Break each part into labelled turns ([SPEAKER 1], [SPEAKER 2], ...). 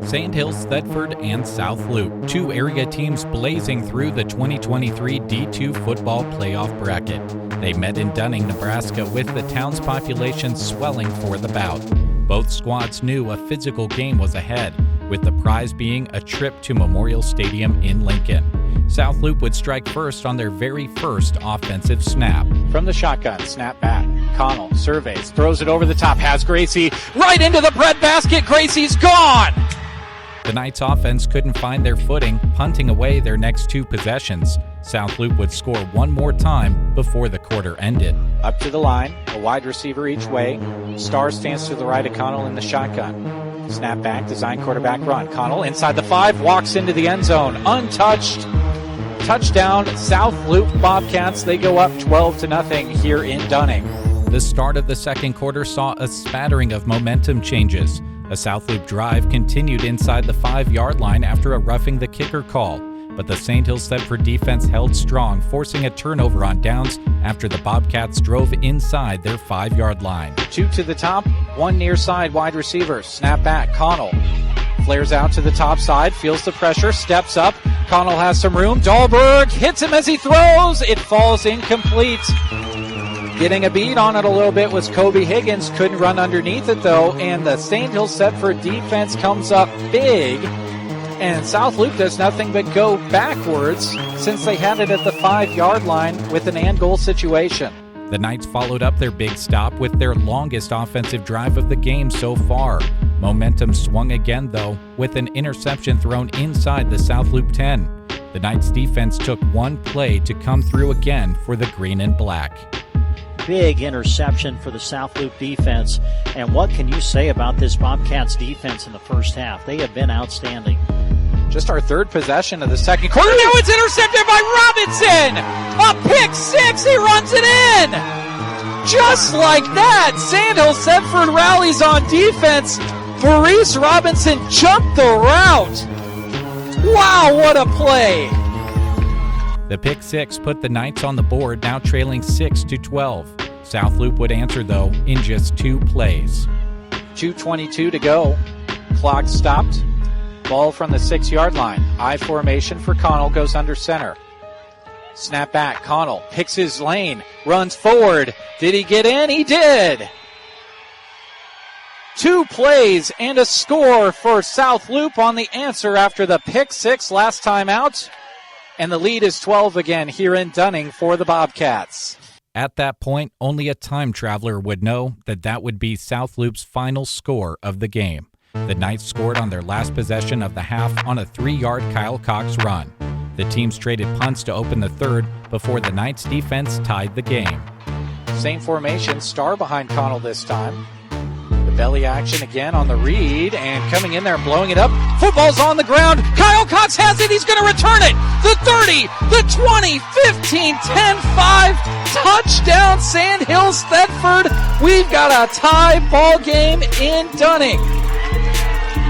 [SPEAKER 1] Sandhills, Thedford, and South Loup, two area teams blazing through the 2023 D2 football playoff bracket. They met in Dunning, Nebraska, with the town's population swelling for the bout. Both squads knew a physical game was ahead, with the prize being a trip to Memorial Stadium in Lincoln. South Loup would strike first on their very first offensive snap.
[SPEAKER 2] From the shotgun, snap back. Connell surveys, throws it over the top, has Gracie right into the breadbasket. Gracie's gone!
[SPEAKER 1] The Knights offense couldn't find their footing, punting away their next two possessions. South Loup would score one more time before the quarter ended.
[SPEAKER 2] Up to the line, a wide receiver each way. Star stands to the right of Connell in the shotgun. Snap back, design quarterback run. Connell inside the 5, walks into the end zone, untouched. Touchdown, South Loup Bobcats. They go up 12-0 here in Dunning.
[SPEAKER 1] The start of the second quarter saw a spattering of momentum changes. A South Loup drive continued inside the 5-yard line after a roughing the kicker call, but the Sandhills Thedford defense held strong, forcing a turnover on downs after the Bobcats drove inside their 5-yard line.
[SPEAKER 2] 2 to the top, 1 near side wide receiver. Snap back, Connell flares out to the top side, feels the pressure, steps up. Connell has some room. Dahlberg hits him as he throws. It falls incomplete. Getting a beat on it a little bit was Kobe Higgins. Couldn't run underneath it, though, and the Sandhills Thedford defense comes up big, and South Loup does nothing but go backwards since they had it at the 5-yard line with an and-goal situation.
[SPEAKER 1] The Knights followed up their big stop with their longest offensive drive of the game so far. Momentum swung again, though, with an interception thrown inside the South Loup 10. The Knights defense took one play to come through again for the green and black.
[SPEAKER 3] Big interception for the South Loup defense. And what can you say about this Bobcats defense in the first half? They have been outstanding.
[SPEAKER 2] Just our third possession of the second quarter. Now it's intercepted by Robinson! A pick 6, he runs it in! Just like that, Sandhills Thedford rallies on defense. Maurice Robinson jumped the route. Wow, what a play!
[SPEAKER 1] The pick 6 put the Knights on the board, now trailing 6-12. South Loup would answer, though, in just 2 plays.
[SPEAKER 2] 2:22 to go. Clock stopped. Ball from the 6-yard line. I formation for Connell, goes under center. Snap back. Connell picks his lane, runs forward. Did he get in? He did. 2 plays and a score for South Loup on the answer after the pick 6 last time out. And the lead is 12 again here in Dunning for the Bobcats.
[SPEAKER 1] At that point, only a time traveler would know that would be South Loup's final score of the game. The Knights scored on their last possession of the half on a 3-yard Kyle Cox run. The teams traded punts to open the third before the Knights defense tied the game.
[SPEAKER 2] Same formation, Star behind Connell this time. Belly action again on the read, and coming in there and blowing it up. Football's on the ground. Kyle Cox has it. He's going to return it. The 30, the 20, 15, 10, 5. Touchdown, Sandhills Thedford. We've got a tie ball game in Dunning.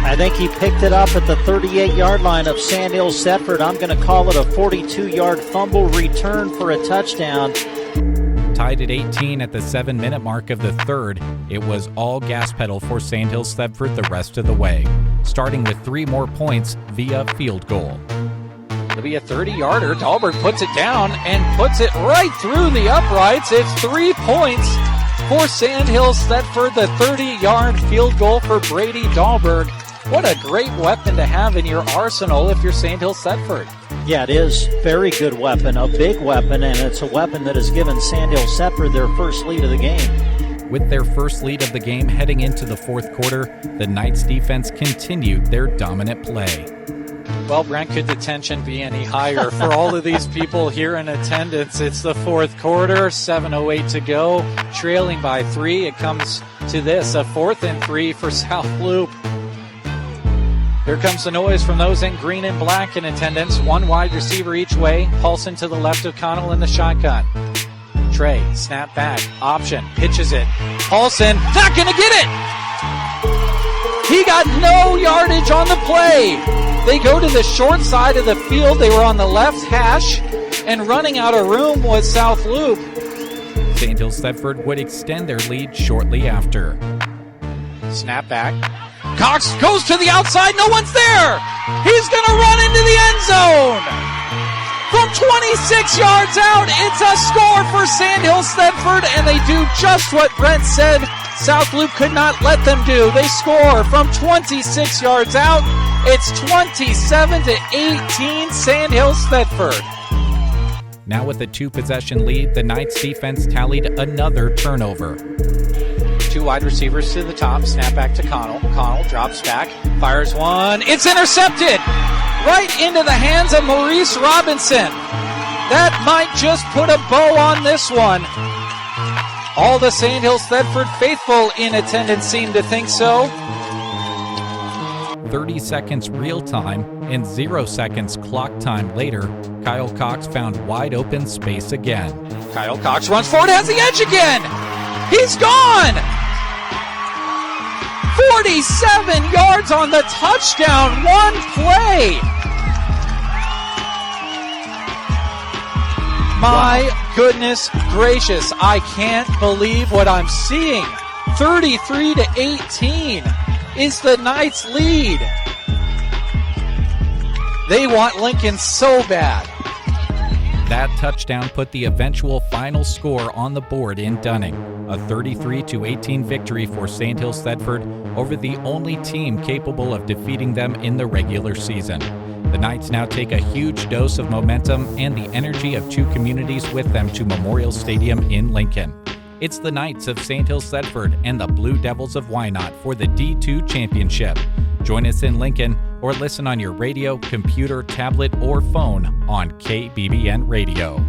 [SPEAKER 3] I think he picked it up at the 38-yard line of Sandhills Thedford. I'm going to call it a 42-yard fumble return for a touchdown.
[SPEAKER 1] Tied at 18 at the 7-minute mark of the third, it was all gas pedal for Sandhills Thedford the rest of the way, starting with 3 more points via field goal.
[SPEAKER 2] It'll be a 30-yarder. Dahlberg puts it down and puts it right through the uprights. It's 3 points for Sandhills Thedford, the 30-yard field goal for Brady Dahlberg. What a great weapon to have in your arsenal if you're Sandhills Thedford.
[SPEAKER 3] Yeah, it is. Very good weapon, a big weapon, and it's a weapon that has given Sandhills Thedford their first lead of the game.
[SPEAKER 1] With their first lead of the game heading into the fourth quarter, the Knights defense continued their dominant play.
[SPEAKER 2] Well, Brent, could the tension be any higher for all of these people here in attendance? It's the fourth quarter, 7:08 to go, trailing by 3. It comes to this, a 4th and 3 for South Loup. Here comes the noise from those in green and black in attendance. 1 wide receiver each way. Paulson to the left of Connell in the shotgun. Trey, snap back, option, pitches it. Paulson, not going to get it! He got no yardage on the play. They go to the short side of the field. They were on the left hash, and running out of room was South Loup.
[SPEAKER 1] Sandhills Thedford would extend their lead shortly after.
[SPEAKER 2] Snap back. Cox goes to the outside. No one's there. He's going to run into the end zone. From 26 yards out, it's a score for Sandhills Thedford, and they do just what Brent said South Loup could not let them do. They score from 26 yards out. It's 27-18 Sandhills Thedford.
[SPEAKER 1] Now with a 2-possession lead, the Knights defense tallied another turnover.
[SPEAKER 2] 2 wide receivers to the top, snap back to Connell. Connell drops back, fires one. It's intercepted right into the hands of Maurice Robinson. That might just put a bow on this one. All the Sandhills Thedford faithful in attendance seem to think so.
[SPEAKER 1] 30 seconds real time and 0 seconds clock time later, Kyle Cox found wide open space again.
[SPEAKER 2] Kyle Cox runs forward, has the edge again. He's gone. 47 yards on the touchdown, one play. My goodness gracious, I can't believe what I'm seeing. 33-18 is the Knights' lead. They want Lincoln so bad.
[SPEAKER 1] That touchdown put the eventual final score on the board in Dunning. A 33-18 victory for Sandhills Thedford over the only team capable of defeating them in the regular season. The Knights now take a huge dose of momentum and the energy of 2 communities with them to Memorial Stadium in Lincoln. It's the Knights of Sandhills Thedford and the Blue Devils of Wynot for the D2 Championship. Join us in Lincoln or listen on your radio, computer, tablet, or phone on KBBN Radio.